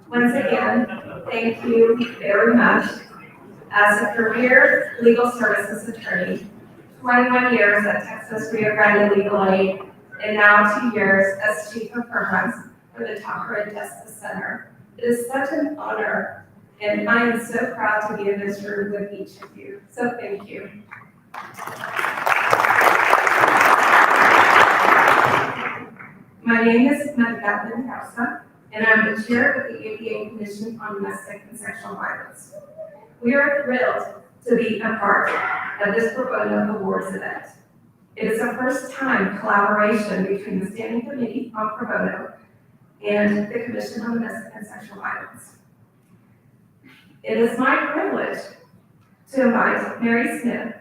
Once again, thank you very much. As a career legal services attorney, 21 years at Texas Rio Grande Legal Aid, and now 2 years as Chief of Programs for the Tucker and Justice Center. It is such an honor, and I am so proud to be in this room with each of you. So thank you. My name is Magda Garza, and I'm the chair of the ABA Commission on Domestic and Sexual Violence. We are thrilled to be a part of this Pro Bono Awards event. It is a first-time collaboration between the Standing Committee on Pro Bono and the Commission on Domestic and Sexual Violence. It is my privilege to invite Mary Smith,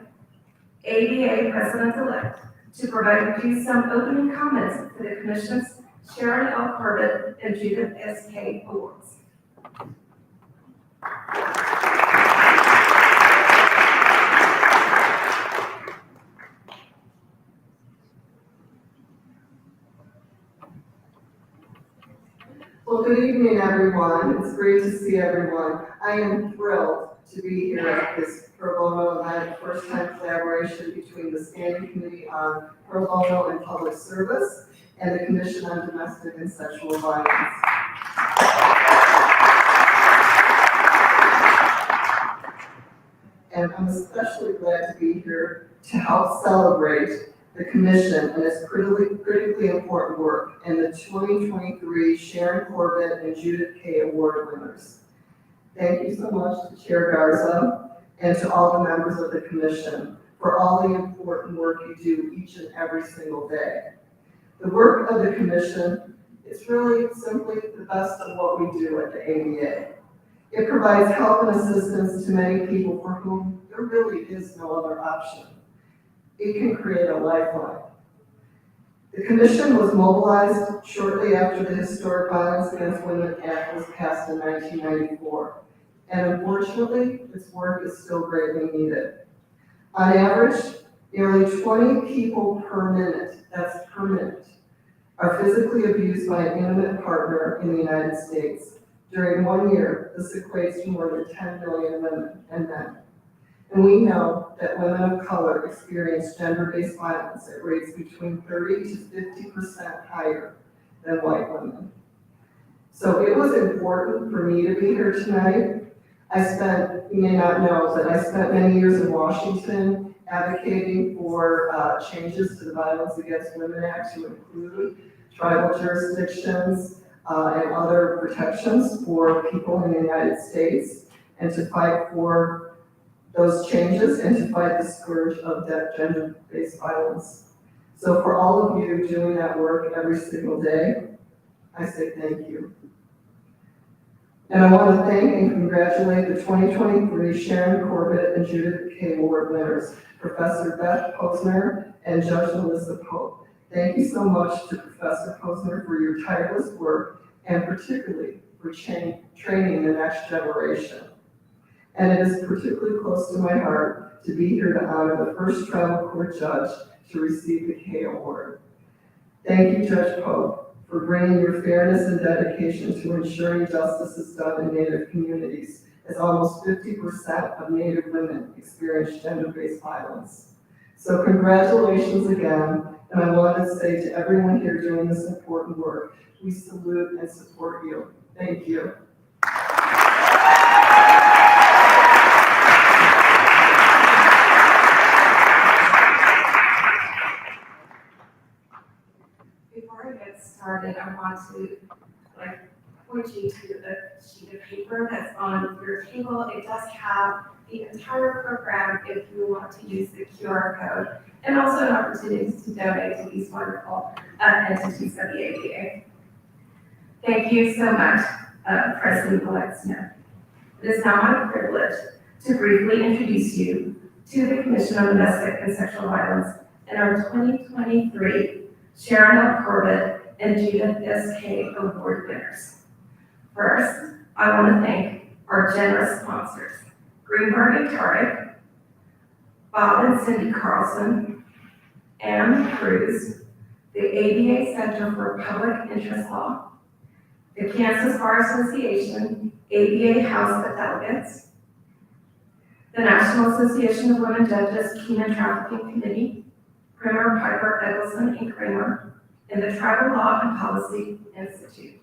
ABA President-elect, to provide you some opening comments for the Commission's Sharon L. Corbett and Judith S.K. Awards. Well, good evening, everyone. It's great to see everyone. I am thrilled to be here at this Pro Bono event, first-time collaboration between the Standing Committee on Pro Bono and Public Service and the Commission on Domestic and Sexual Violence. And I'm especially glad to be here to help celebrate the Commission and its critically important work and the 2023 Sharon Corbett and Judith K. Award winners. Thank you so much to Chair Garza and to all the members of the Commission for all the important work you do each and every single day. The work of the Commission is really simply the best of what we do at the ABA. It provides help and assistance to many people for whom there really is no other option. It can create a lifeline. The Commission was mobilized shortly after the Historic Violence Against Women Act was passed in 1994, and unfortunately, its work is still greatly needed. On average, nearly 20 people per minute, that's per minute, are physically abused by an intimate partner in the United States. During 1 year, this equates to more than 10 million women and men. And we know that women of color experience gender-based violence at rates between 30 to 50% higher than white women. So it was important for me to be here tonight. You may not know, that I spent many years in Washington advocating for changes to the Violence Against Women Act to include tribal jurisdictions and other protections for people in the United States, and to fight for those changes and to fight the scourge of that gender-based violence. So for all of you doing that work every single day, I say thank you. And I want to thank and congratulate the 2023 Sharon Corbett and Judith K. Award winners, Professor Beth Posner and Judge Melissa Pope. Thank you so much to Professor Posner for your tireless work and particularly for training the next generation. And it is particularly close to my heart to be here to honor the first tribal court judge to receive the K Award. Thank you, Judge Pope, for bringing your fairness and dedication to ensuring justice is done in Native communities, as almost 50% of Native women experience gender-based violence. So congratulations again, and I want to say to everyone here doing this important work, we salute and support you. Thank you. Before I get started, I want to point you to the sheet of paper that's on your table. It does have the entire program if you want to use the QR code, and also an opportunity to donate to these wonderful entities of the ABA. Thank you so much, President-elect Smith. It is now my privilege to briefly introduce you to the Commission on Domestic and Sexual Violence and our 2023 Sharon L. Corbett and Judith S.K. Award winners. First, I want to thank our generous sponsors, Greenberg and Tarek, Bob and Cindy Carlson, Anne Cruz, the ABA Center for Public Interest Law, the Kansas Bar Association ABA House of Delegates, the National Association of Women Judges Human Trafficking Committee, Kramer, Piper, Eggleston, and Kramer, and the Tribal Law and Policy Institute.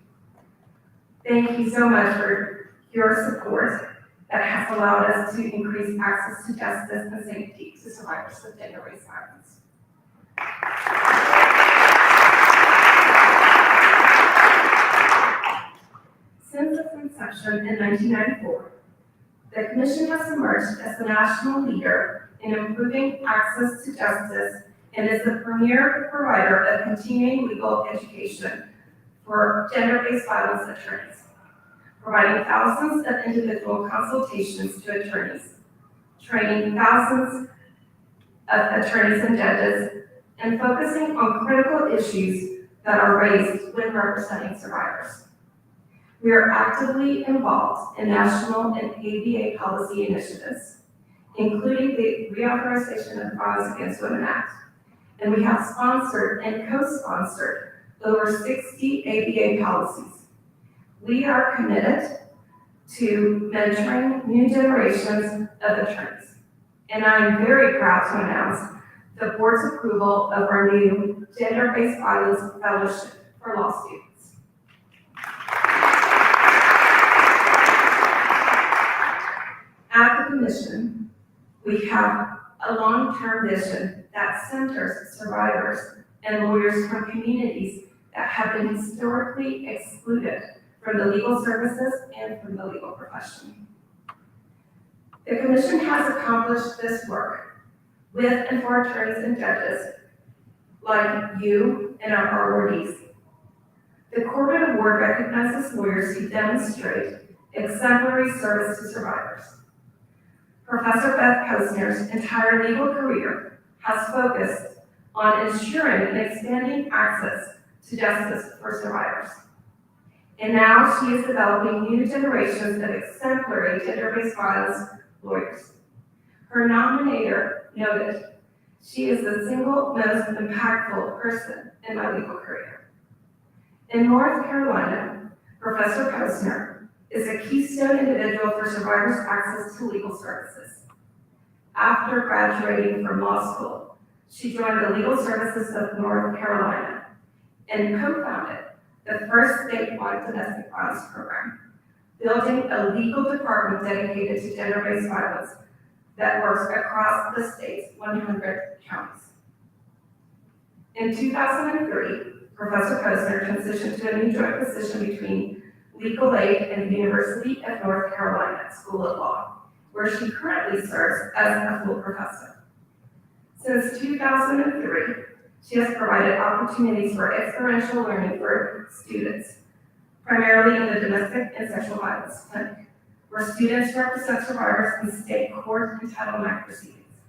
Thank you so much for your support that has allowed us to increase access to justice and safety to survivors of gender-based violence. Since its inception in 1994, the Commission has emerged as the national leader in improving access to justice and is the premier provider of continuing legal education for gender-based violence attorneys, providing thousands of individual consultations to attorneys, training thousands of attorneys and judges, and focusing on critical issues that are raised when representing survivors. We are actively involved in national and ABA policy initiatives, including the Reauthorization of the Violence Against Women Act, and we have sponsored and co-sponsored over 60 ABA policies. We are committed to mentoring new generations of attorneys, and I am very proud to announce the board's approval of our new Gender-Based Violence Fellowship for law students. At the Commission, we have a long-term vision that centers survivors and lawyers from communities that have been historically excluded from the legal services and from the legal profession. The Commission has accomplished this work with and for attorneys and judges like you and our awardees. The Corbett Award recognizes lawyers who demonstrate exemplary service to survivors. Professor Beth Posner's entire legal career has focused on ensuring and expanding access to justice for survivors. And now she is developing new generations of exemplary gender-based violence lawyers. Her nominator noted, "She is the single most impactful person in my legal career." In North Carolina, Professor Posner is a keystone individual for survivors' access to legal services. After graduating from law school, she joined the Legal Services of North Carolina and co-founded the first statewide domestic violence program, building a legal department dedicated to gender-based violence that works across the state's 100 counties. In 2003, Professor Posner transitioned to a new joint position between Legal Aid and the University of North Carolina School of Law, where she currently serves as a full professor. Since 2003, she has provided opportunities for experiential learning for students, primarily in the domestic and sexual violence clinic, where students represent survivors in state court and Title IX proceedings.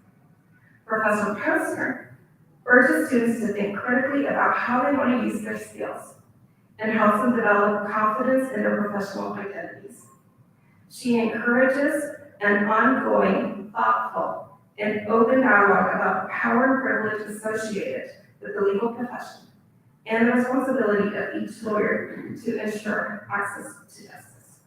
Professor Posner urges students to think critically about how they want to use their skills and helps them develop confidence in their professional identities. She encourages an ongoing, thoughtful, and open dialogue about power and privilege associated with the legal profession and the responsibility of each lawyer to ensure access to justice.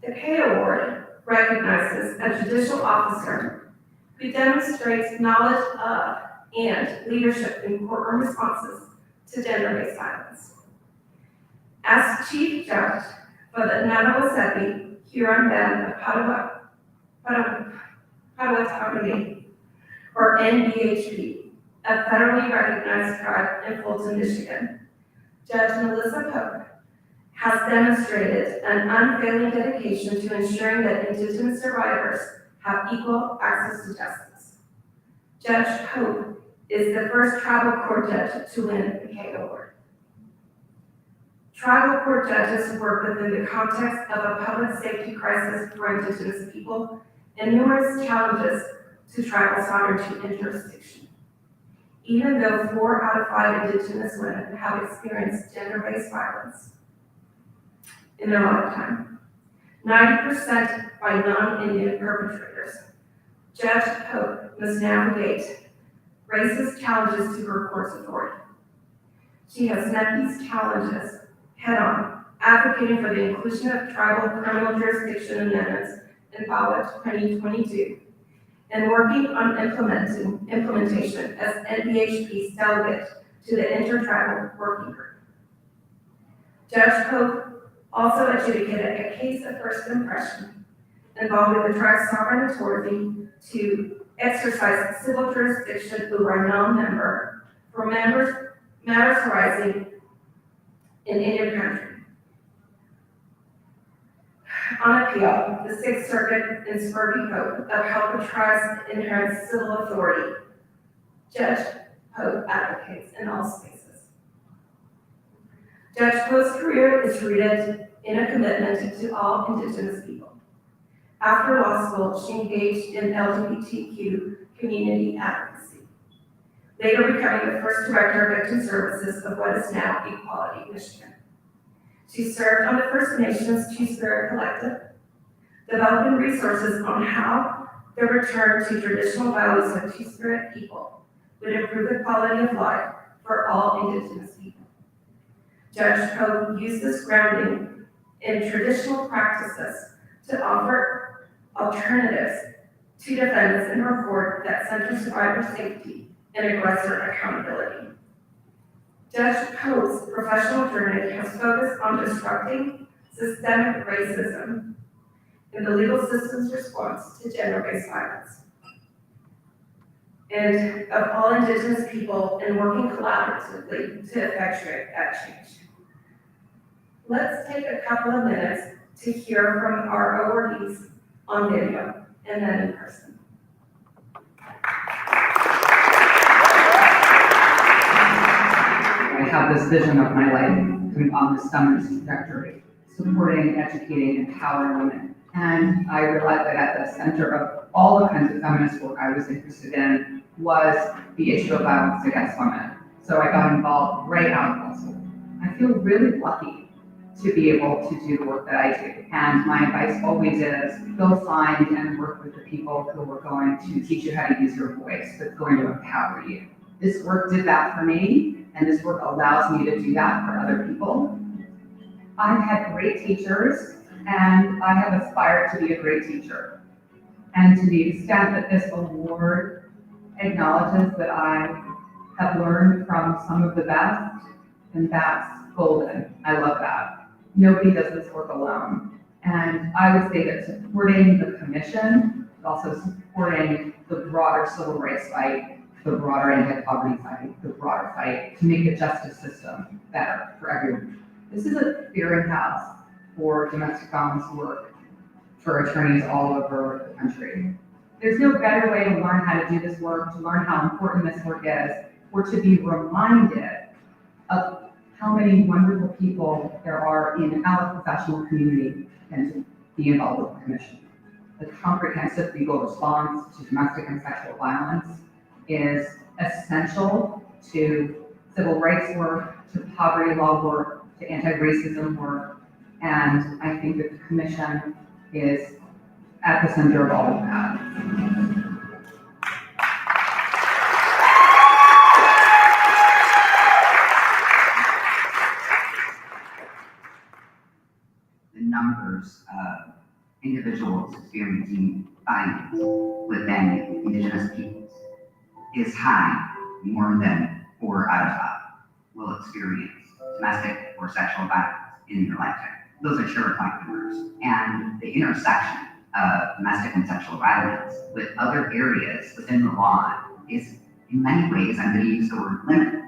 The Kay Award recognizes a judicial officer who demonstrates knowledge of and leadership in courtroom responses to gender-based violence. As Chief Judge for the Nanawasepi Huron Band of Potawatomi, or NBHP, a federally recognized tribe in Fulton, Michigan, Judge Melissa Pope has demonstrated an unfailing dedication to ensuring that Indigenous survivors have equal access to justice. Judge Pope is the first tribal court judge to win the Kay Award. Tribal court judges work within the context of a public safety crisis for Indigenous people and numerous challenges to tribal sovereignty and jurisdiction. Even though 4 out of 5 Indigenous women have experienced gender-based violence in their lifetime, 90% by non-Indian perpetrators, Judge Pope must navigate racist challenges to her court's authority. She has met these challenges head-on, advocating for the inclusion of tribal criminal jurisdiction amendments in BAWA 2022, and working on implementation as NBHP's delegate to the Intertribal Working Group. Judge Pope also adjudicated a case of first impression involving the tribe's sovereign authority to exercise civil jurisdiction over a non-member for matters arising in Indian country. On appeal, the Sixth Circuit in Spurby Pope upheld the tribe's inherent civil authority. Judge Pope advocates in all spaces. Judge Pope's career is rooted in a commitment to all Indigenous people. After law school, she engaged in LGBTQ community advocacy, later becoming the first director of victim services of what is now Equality Michigan. She served on the First Nations Two-Spirit Collective, developing resources on how the return to traditional values of Two-Spirit people would improve the quality of life for all Indigenous people. Judge Pope used this grounding in traditional practices to offer alternatives to defendants in her court that center survivor safety and aggressor accountability. Judge Pope's professional journey has focused on disrupting systemic racism in the legal system's response to gender-based violence, and of all Indigenous people and working collaboratively to effectuate that change. Let's take a couple of minutes to hear from our awardees on video and then in person. I have this vision of my life kind of on this feminist trajectory, supporting, educating, empowering women. And I realized that at the center of all the kinds of feminist work I was interested in was the issue of violence against women. So I got involved right out of law school. I feel really lucky to be able to do the work that I do. And my advice always is go find and work with the people who are going to teach you how to use your voice, that's going to empower you. This work did that for me, and this work allows me to do that for other people. I've had great teachers, and I have aspired to be a great teacher. And to the extent that this award acknowledges that I have learned from some of the best, and that's golden. I love that. Nobody does this work alone. And I would say that supporting the commission, but also supporting the broader civil rights fight, the broader anti-poverty fight, the broader fight to make the justice system better for everyone. This is a clearinghouse for domestic violence work for attorneys all over the country. There's no better way to learn how to do this work, to learn how important this work is, or to be reminded of how many wonderful people there are in our professional community and to be involved with the commission. The comprehensive legal response to domestic and sexual violence is essential to civil rights work, to poverty law work, to anti-racism work, and I think that the commission is at the center of all of that. The numbers of individuals experiencing violence within Indigenous peoples is high. More than 4 out of 5 will experience domestic or sexual violence in their lifetime. Those are sure-reflect numbers. And the intersection of domestic and sexual violence with other areas within the law is, in many ways, I'm going to use the word limitless.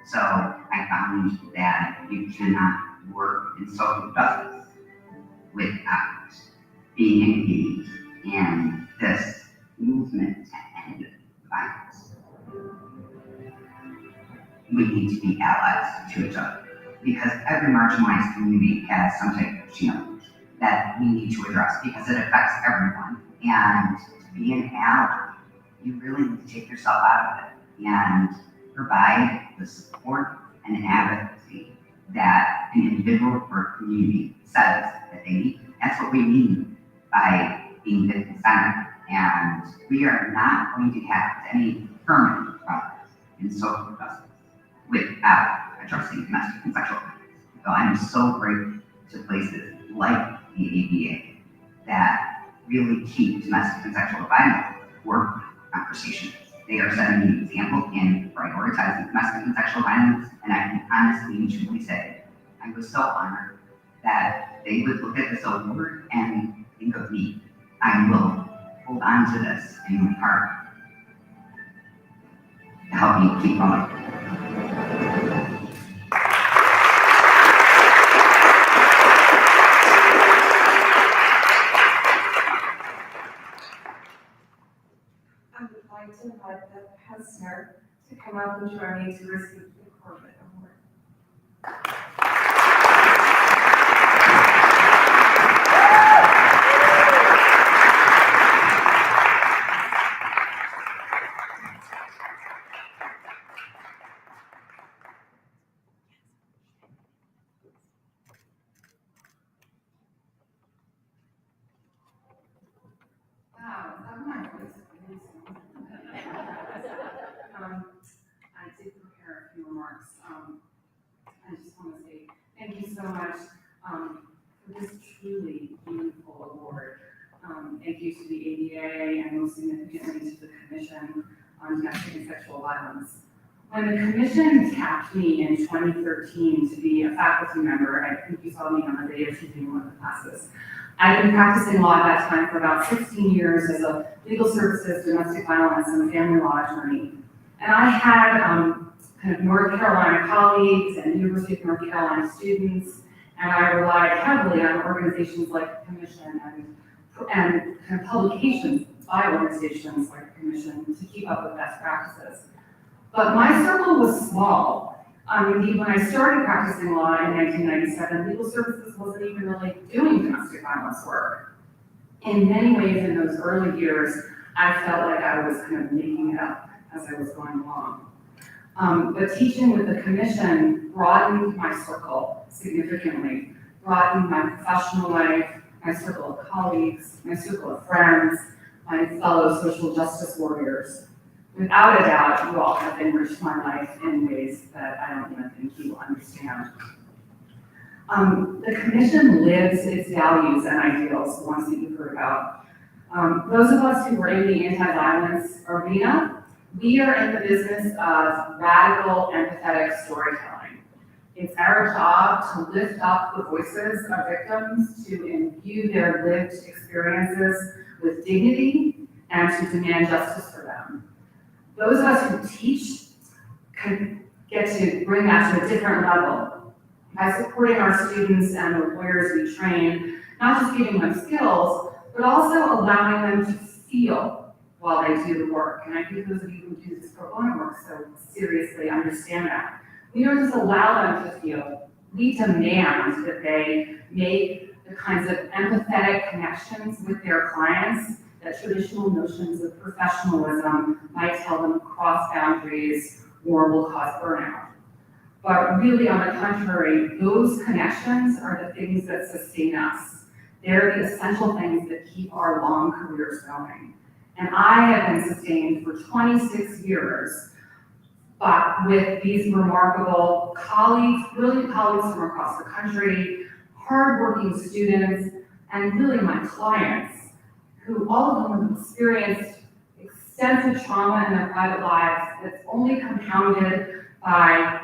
So I found that you cannot work in social justice without being engaged in this movement to end violence. We need to be allies to each other because every marginalized community has some type of challenge that we need to address because it affects everyone. And to be an ally, you really need to take yourself out of it and provide the support and advocacy that an individual or a community says that they need. That's what we mean by being victim-centered. And we are not going to have any permanent progress in social justice without addressing domestic and sexual violence. So I'm so grateful to places like the ABA that really keep domestic and sexual violence work conversations. They are setting an example in prioritizing domestic and sexual violence, and I can honestly and truly say, I was so honored that they would look at this award and think of me. I will hold on to this in my heart to help me keep going. I would like to invite the Hessner to come up and join me to receive the Corbett Award. Wow, is that my voice? I did prepare a few remarks. I just want to say thank you so much for this truly beautiful award. Thank you to the ADA and most significantly to the Commission on Domestic and Sexual Violence. When the Commission tapped me in 2013 to be a faculty member, I think you saw me on the video teaching one of the classes. I've been practicing law at that time for about 16 years as a legal services, domestic violence, and family law attorney. And I had kind of North Carolina colleagues and University of North Carolina students, and I relied heavily on organizations like the Commission and kind of publications by organizations like the Commission to keep up with best practices. But my circle was small. Indeed, when I started practicing law in 1997, legal services wasn't even really doing domestic violence work. In many ways, in those early years, I felt like I was kind of making it up as I was going along. But teaching with the Commission broadened my circle significantly, broadened my professional life, my circle of colleagues, my circle of friends, my fellow social justice warriors. Without a doubt, you all have enriched my life in ways that I don't even think you understand. The Commission lives its values and ideals, the ones that you've heard about. Those of us who are in the anti-violence arena, we are in the business of radical, empathetic storytelling. It's our job to lift up the voices of victims, to imbue their lived experiences with dignity, and to demand justice for them. Those of us who teach can get to bring that to a different level by supporting our students and the lawyers we train, not just giving them skills, but also allowing them to feel while they do the work. And I think those of you who do this pro bono work so seriously understand that. We don't just allow them to feel, we demand that they make the kinds of empathetic connections with their clients that traditional notions of professionalism might tell them cross boundaries or will cause burnout. But really, on the contrary, those connections are the things that sustain us. They're the essential things that keep our long careers going. And I have been sustained for 26 years, but with these remarkable colleagues, brilliant colleagues from across the country, hardworking students, and really my clients, who all of them have experienced extensive trauma in their private lives that's only compounded by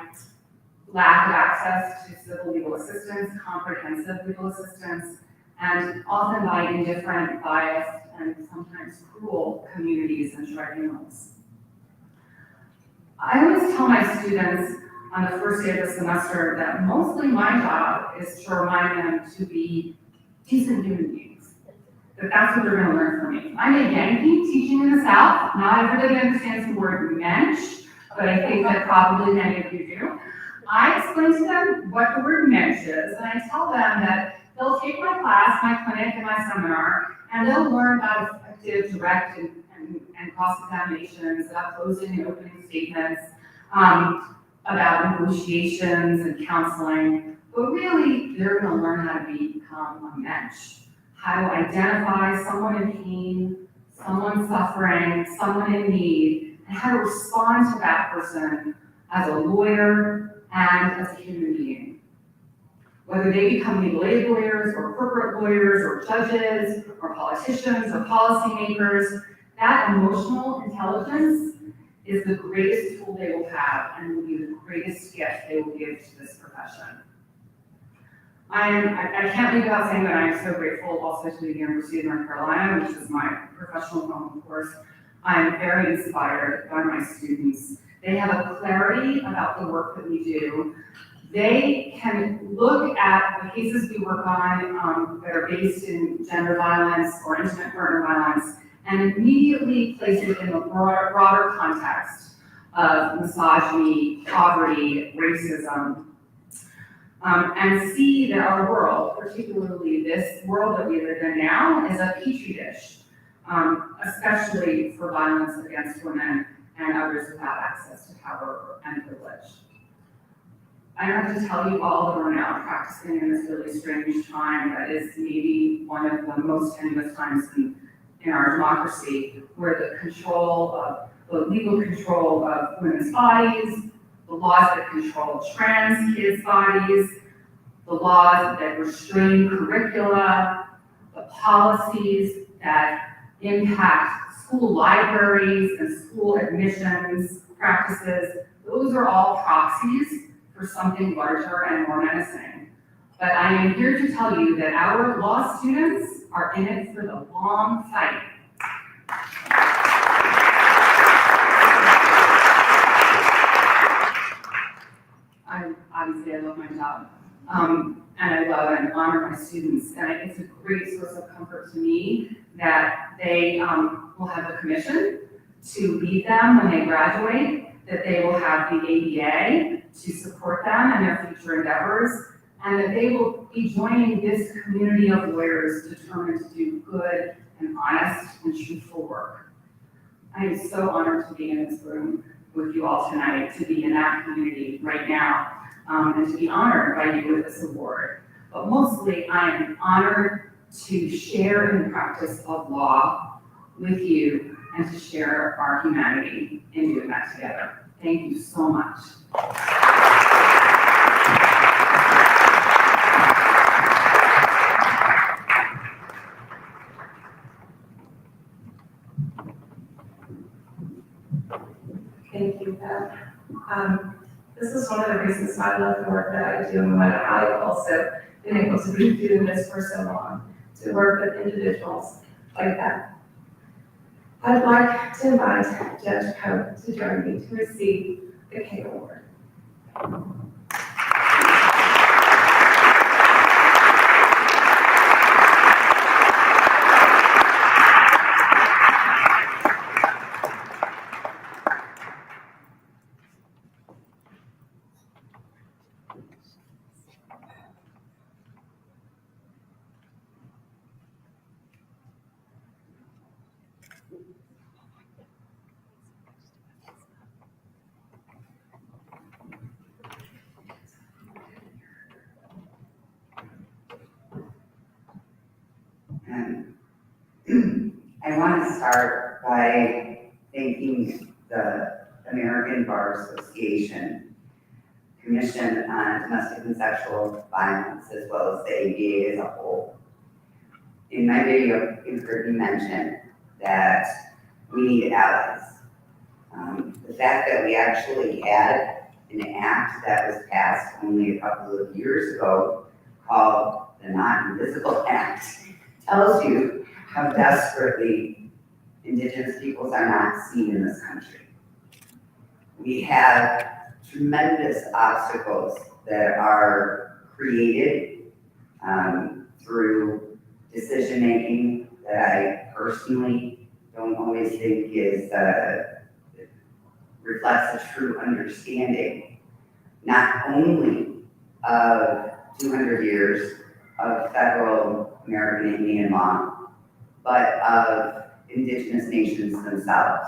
lack of access to civil legal assistance, comprehensive legal assistance, and often by indifferent, biased, and sometimes cruel communities and tribunals. I always tell my students on the first day of the semester that mostly my job is to remind them to be decent human beings. That's what they're going to learn from me. I'm a Yankee teaching in the South. Not everybody understands the word mensch, but I think that probably many of you do. I explain to them what the word mensch is, and I tell them that they'll take my class, my clinic, and my seminar, and they'll learn about effective, direct, and cross-examinations, about closing and opening statements, about negotiations and counseling, but really, they're going to learn how to become a mensch. How to identify someone in pain, someone suffering, someone in need, and how to respond to that person as a lawyer, and as a human being. Whether they become legal aid lawyers or corporate lawyers or judges or politicians or policymakers, that emotional intelligence is the greatest tool they will have and will be the greatest gift they will give to this profession. I can't leave without saying that I am so grateful also to the University of North Carolina, which is my professional home, of course. I'm very inspired by my students. They have a clarity about the work that we do. They can look at the cases we work on that are based in gender violence or intimate partner violence and immediately place it in a broader context of misogyny, poverty, racism, and see that our world, particularly this world that we live in now, is a petri dish, especially for violence against women and others without access to power and privilege. I don't have to tell you all that we're now practicing in this really strange time that is maybe one of the most tenuous times in our democracy, where the legal control of women's bodies, the laws that control trans kids' bodies, the laws that restrain curricula, the policies that impact school libraries and school admissions practices, those are all proxies for something larger and more menacing. But I am here to tell you that our law students are in it for the long fight. Obviously I love my job, and I love and honor my students, and it's a great source of comfort to me that they will have a commission to lead them when they graduate, that they will have the ABA to support them in their future endeavors, and that they will be joining this community of lawyers determined to do good and honest and truthful work. I am so honored to be in this room with you all tonight, to be in that community right now, and to be honored by you with this award. But mostly, I am honored to share in the practice of law with you and to share our humanity in doing that together. Thank you so much. Thank you, Beth. This is one of the reasons I love the work that I do and why I've also been able to be doing this for so long, to work with individuals like that. I'd like to invite Judge Coe to join me to receive the K Award. I want to start by thanking the American Bar Association Commission on Domestic and Sexual Violence, as well as the ABA as a whole. In my video, you've heard me mention that we need allies. The fact that we actually had an act that was passed only a couple of years ago called the Not Invisible Act tells you how desperately Indigenous peoples are not seen in this country. We have tremendous obstacles that are created through decision-making that I personally don't always think is reflects a true understanding, not only of 200 years of federal American Indian law, but of Indigenous nations themselves.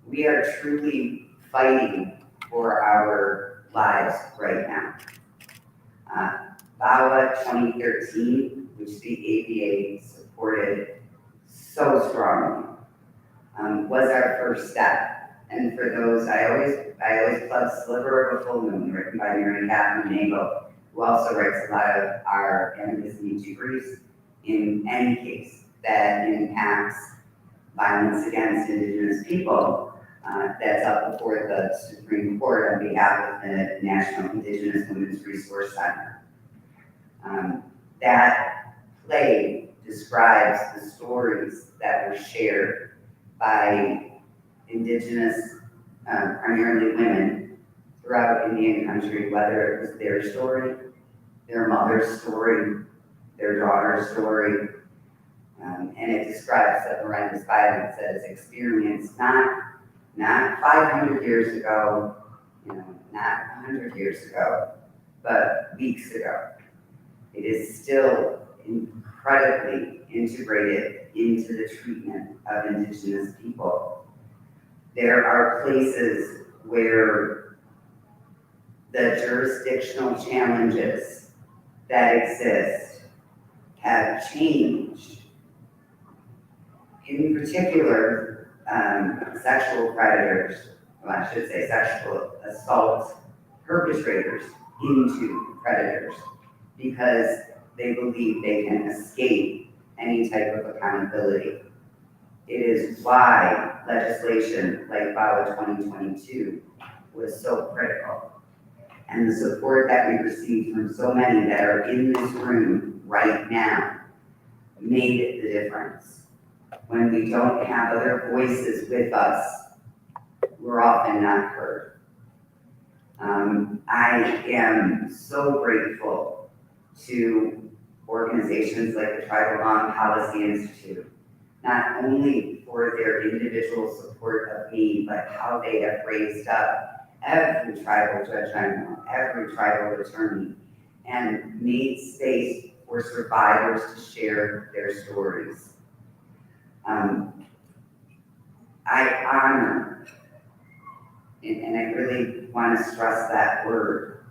We are truly fighting for our lives right now. VAWA 2013, which the ABA supported so strongly, was our first step. And for those, I always plug Sliver of a Full Moon, written by Mary Catherine Nagel, who also writes a lot of our amicus amici briefs in any case that impacts violence against Indigenous people. That's up before the Supreme Court on behalf of the National Indigenous Women's Resource Center. That play describes the stories that were shared by Indigenous, primarily women, throughout Indian country, whether it was their story, their mother's story, their daughter's story, and it describes the horrendous violence that is experienced not 500 years ago, not 100 years ago, but weeks ago. It is still incredibly integrated into the treatment of Indigenous people. There are places where the jurisdictional challenges that exist have changed. In particular, sexual predators, well, I should say sexual assault perpetrators into predators because they believe they can escape any type of accountability. It is why legislation like VAWA 2022 was so critical. And the support that we received from so many that are in this room right now made the difference. When we don't have other voices with us, we're often not heard. I am so grateful to organizations like the Tribal Law and Policy Institute, not only for their individual support of me, but how they have raised up every tribal judge I know, every tribal attorney, and made space for survivors to share their stories. I honor, and I really want to stress that word,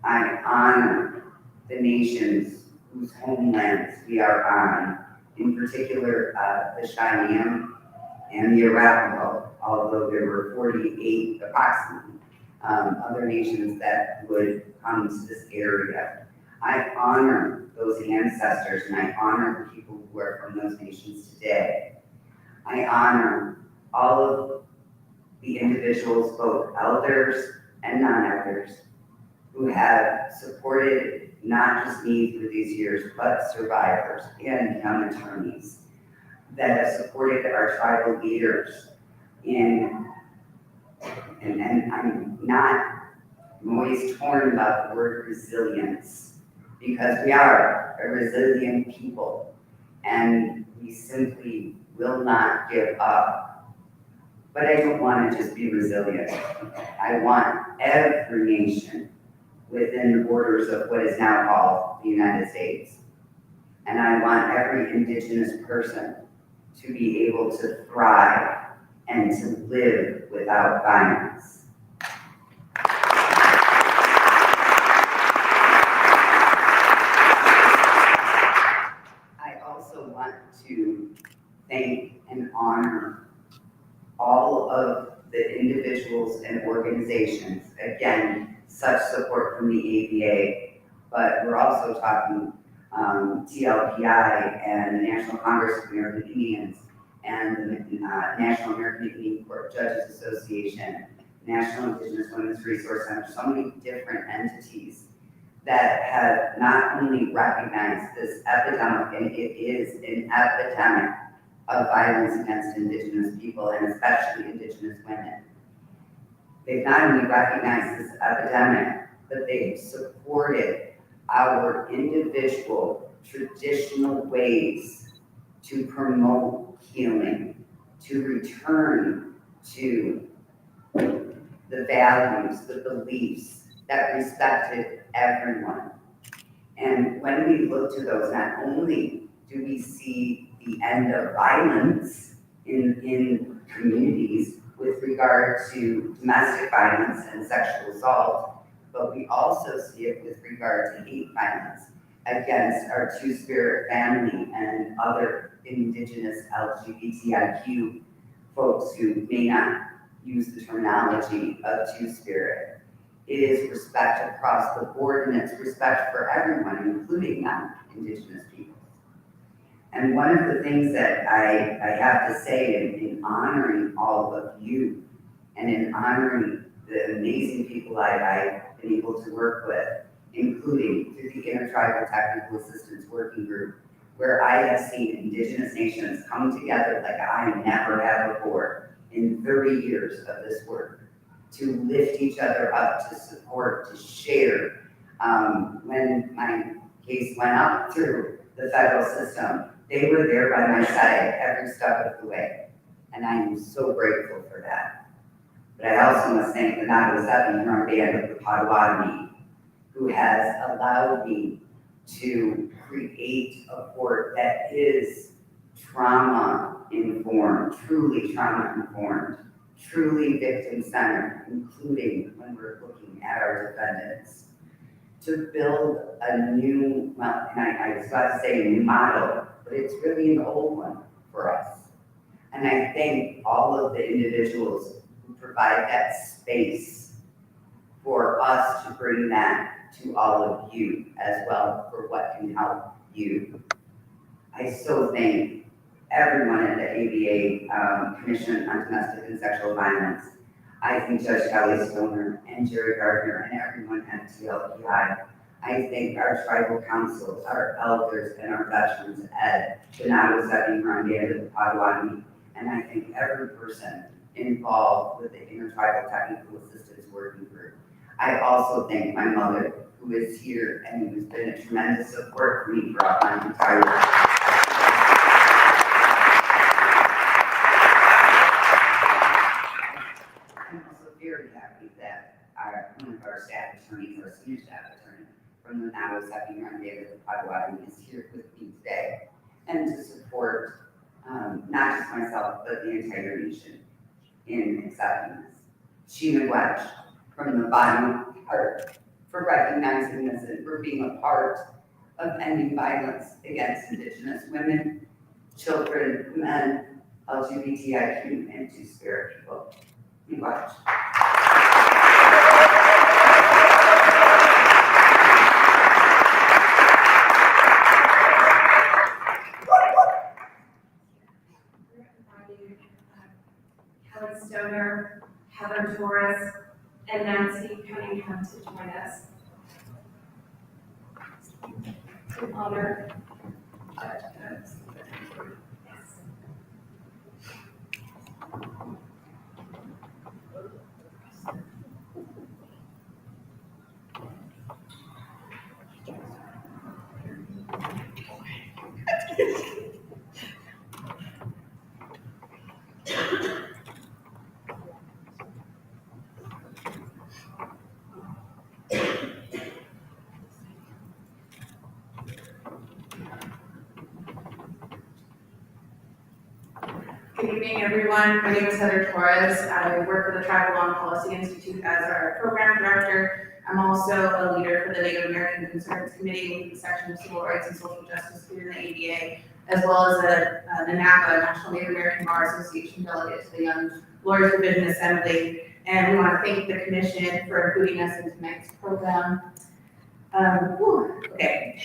I honor the nations whose homelands we are on, in particular the Cheyenne and the Arapaho, although there were 48 approximately other nations that would come to this area. I honor those ancestors and I honor the people who are from those nations today. I honor all of the individuals, both elders and non-elders, who have supported not just me through these years, but survivors and young attorneys that have supported our tribal leaders and I'm always torn about the word resilience because we are a resilient people and we simply will not give up. But I don't want to just be resilient. I want every nation within the borders of what is now called the United States. And I want every Indigenous person to be able to thrive and to live without violence. I also want to thank and honor all of the individuals and organizations. Again, such support from the ABA, but we're also talking TLPI and the National Congress of American Indians and the National American Indian Court Judges Association, National Indigenous Women's Resource Center, so many different entities that have not only recognized this epidemic, and it is an epidemic of violence against Indigenous people and especially Indigenous women. They've not only recognized this epidemic, but they've supported our individual traditional ways to promote healing, to return to the values, the beliefs that respected everyone. And when we look to those, not only do we see the end of violence in communities with regard to domestic violence and sexual assault, but we also see it with regard to hate violence against our Two-Spirit family and other Indigenous LGBTIQ folks who may not use the terminology of Two-Spirit. It is respect across the board, and it's respect for everyone, including non-Indigenous peoples. And one of the things that I have to say in honoring all of you and in honoring the amazing people I've been able to work with, including through the Intertribal Technical Assistance Working Group, where I have seen Indigenous nations come together like I never have before in 30 years of this work, to lift each other up, to support, to share. When my case went up through the federal system, they were there by my side every step of the way. And I am so grateful for that. But I also must thank the Nago-Seven Band of the Potawatomi, who has allowed me to create a port that is trauma-informed, truly trauma-informed, truly victim-centered, including when we're looking at our defendants. To build a new, well, and I was about to say a new model, but it's really an old one for us. And I thank all of the individuals who provide that space for us to bring that to all of you as well, for what can help you. I so thank everyone at the ABA Commission on Domestic and Sexual Violence. I thank Judge Kelly Stoner and Jerry Gardner and everyone at TLPI. I thank our tribal councils, our elders, and our veterans at the Nago-Seven Band of the Potawatomi. And I thank every person involved with the Intertribal Technical Assistance Working Group. I also thank my mother, who is here and who's been a tremendous support for me throughout my entire life. I'm also very happy that one of our staff attorneys, our senior staff attorney from the Nago-Seven Band of the Potawatomi, is here with me today, and to support not just myself, but the entire nation in accepting this. Sheena Wedge, from the bottom of the heart, for recognizing this and for being a part of ending violence against Indigenous women, children, men, LGBTIQ, and Two-Spirit people. You watch. Kelly Stoner, Heather Torres, and Nancy Cunningham to join us. To honor Judge Coates. Yes. Good evening, everyone. My name is Heather Torres. I work for the Tribal Law and Policy Institute as our program director. I'm also a leader for the Native American Concerns Committee with the section of Civil Rights and Social Justice here in the ABA, as well as the NAPA, National Native American Bar Association delegate to the Young Lawyers Division Assembly. And we want to thank the commission for including us in tonight's program. Okay.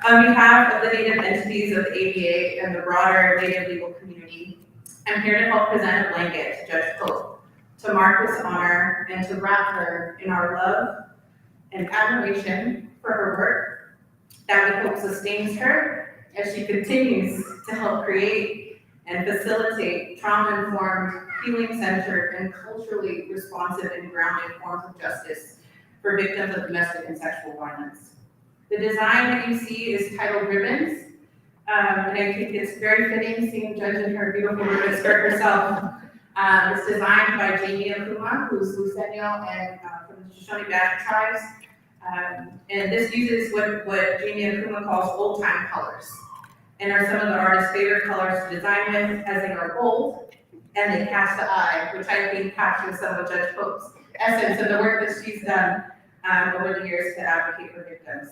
On behalf of the Native entities of the ABA and the broader Native legal community, I'm here to help present a blanket to Judge Pope, to mark this honor and to wrap her in our love and admiration for her work that we hope sustains her as she continues to help create and facilitate trauma-informed, healing-centered, and culturally responsive and grounded forms of justice for victims of domestic and sexual violence. The design that you see is titled Ribbons, and I think it's very fitting seeing Judge in her beautiful ribbon skirt herself. It's designed by Jamie Akuma, who's Lucenio and from the Shoshone-Bannock tribes. And this uses what Jamie Akuma calls old-time colors, and are some of the artist's favorite colors to design with, as they are bold and they catch the eye, which I think captures some of Judge Pope's essence of the work that she's done over the years to advocate for victims.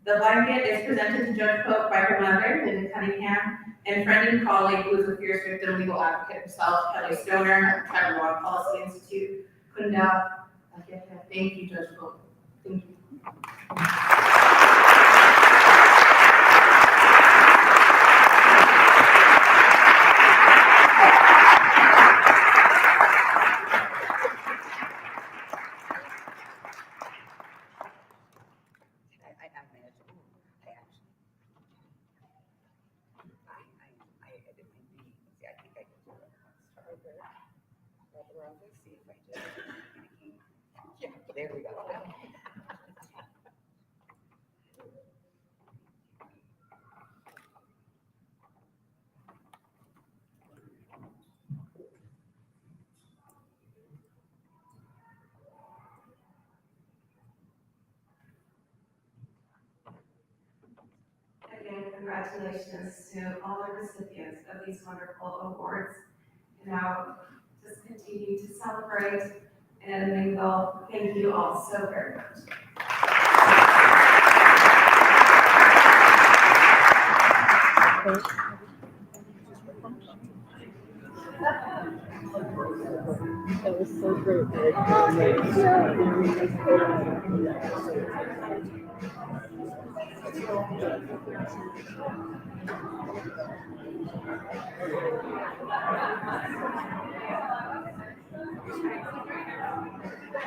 The blanket is presented to Judge Pope by her mother, Lynn Cunningham, and friend and colleague who is a fierce victim legal advocate herself, Kelly Stoner, Tribal Law Policy Institute, Kunda. Thank you, Judge Pope. Thank you. There we go. Again, congratulations to all the recipients of these wonderful awards. And now just continue to celebrate and mingle. Thank you all so very much. That was so great.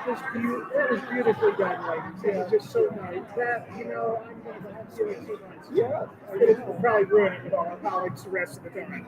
That was beautifully done, like, it was just so nice. That, I'm gonna have to so nice. Yeah. It'll probably ruin it with all our colleagues the rest of the time.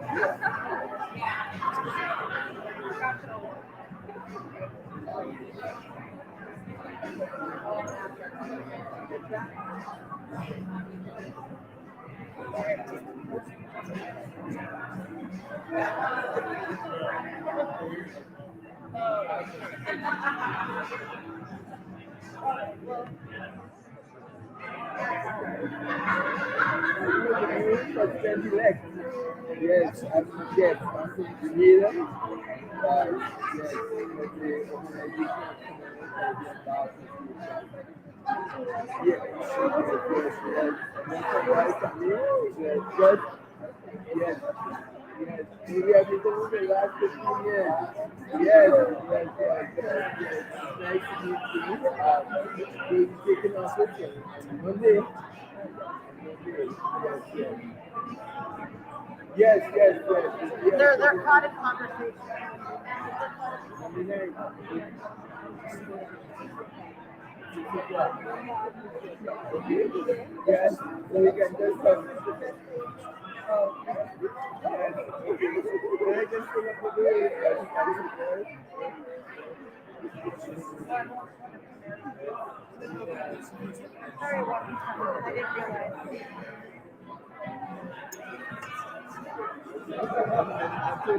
Yes, I'm yes, I'm from Geneva. Yes, with the organization yes, yes, maybe I've been doing the last 15 years. Yes, it's nice to meet you. Being taken off with you. And one day, yes. They're caught in conversation. Yes, we can just come. I just put up the Sorry, I didn't realize.